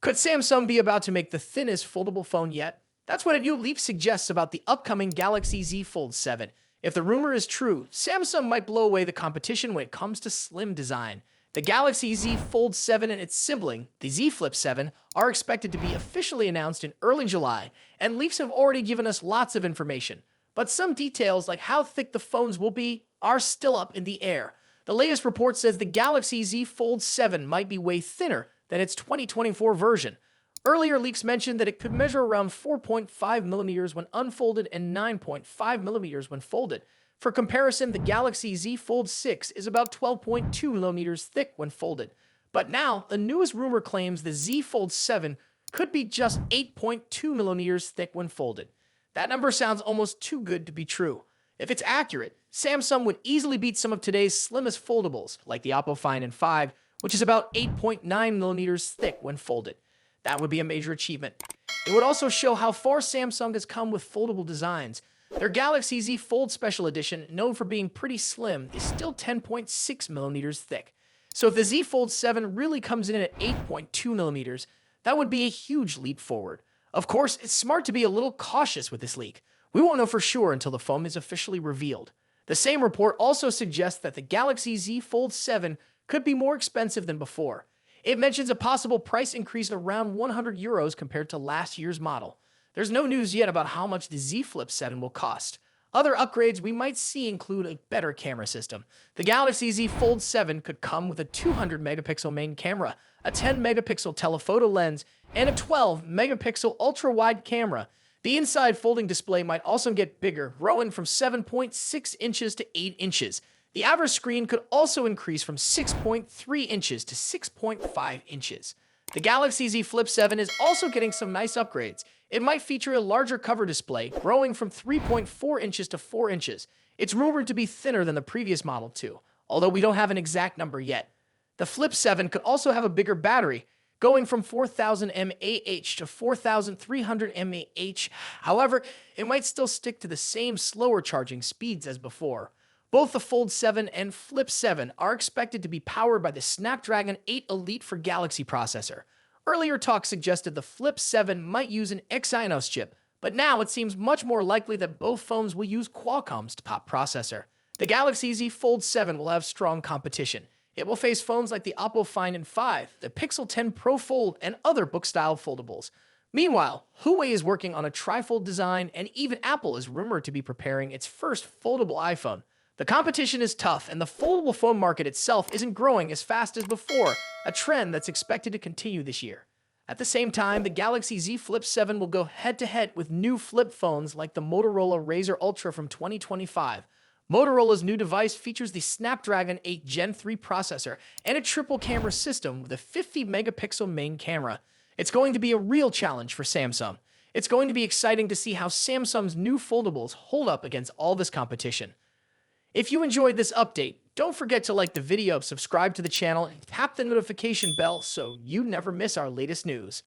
Could Samsung be about to make the thinnest foldable phone yet? That's what a new leak suggests about the upcoming Galaxy Z Fold 7. If the rumor is true, Samsung might blow away the competition when it comes to slim design. The Galaxy Z Fold 7 and its sibling, the Z Flip 7, are expected to be officially announced in early July, and leaks have already given us lots of information. But some details, like how thick the phones will be, are still up in the air. The latest report says the Galaxy Z Fold 7 might be way thinner than its 2024 version. Earlier leaks mentioned that it could measure around 4.5 millimeters when unfolded and 9.5 millimeters when folded. For comparison, the Galaxy Z Fold 6 is about 12.2 millimeters thick when folded. But now, the newest rumor claims the Z Fold 7 could be just 8.2 millimeters thick when folded. That number sounds almost too good to be true. If it's accurate, Samsung would easily beat some of today's slimmest foldables, like the Oppo Find N5, which is about 8.9 millimeters thick when folded. That would be a major achievement. It would also show how far Samsung has come with foldable designs. Their Galaxy Z Fold Special Edition, known for being pretty slim, is still 10.6 millimeters thick. So if the Z Fold 7 really comes in at 8.2 millimeters, that would be a huge leap forward. Of course, it's smart to be a little cautious with this leak. We won't know for sure until the phone is officially revealed. The same report also suggests that the Galaxy Z Fold 7 could be more expensive than before. It mentions a possible price increase of around 100 euros compared to last year's model. There's no news yet about how much the Z Flip 7 will cost. Other upgrades we might see include a better camera system. The Galaxy Z Fold 7 could come with a 200 megapixel main camera, a 10 megapixel telephoto lens, and a 12 megapixel ultra-wide camera. The inside folding display might also get bigger, growing from 7.6 inches to 8 inches. The outer screen could also increase from 6.3 inches to 6.5 inches. The Galaxy Z Flip 7 is also getting some nice upgrades. It might feature a larger cover display, growing from 3.4 inches to 4 inches. It's rumored to be thinner than the previous model too, although we don't have an exact number yet. The Flip 7 could also have a bigger battery, going from 4000 mAh to 4300 mAh. However, it might still stick to the same slower charging speeds as before. Both the Fold 7 and Flip 7 are expected to be powered by the Snapdragon 8 Elite for Galaxy processor. Earlier talk suggested the Flip 7 might use an Exynos chip, but now it seems much more likely that both phones will use Qualcomm's top processor. The Galaxy Z Fold 7 will have strong competition. It will face phones like the Oppo Find N5, the Pixel 10 Pro Fold, and other book-style foldables. Meanwhile, Huawei is working on a trifold design, and even Apple is rumored to be preparing its first foldable iPhone. The competition is tough, and the foldable phone market itself isn't growing as fast as before, a trend that's expected to continue this year. At the same time, the Galaxy Z Flip 7 will go head-to-head with new flip phones like the Motorola Razr Ultra from 2025. Motorola's new device features the Snapdragon 8 Gen 3 processor and a triple camera system with a 50 megapixel main camera. It's going to be a real challenge for Samsung. It's going to be exciting to see how Samsung's new foldables hold up against all this competition. If you enjoyed this update, don't forget to like the video, subscribe to the channel, and tap the notification bell so you never miss our latest news.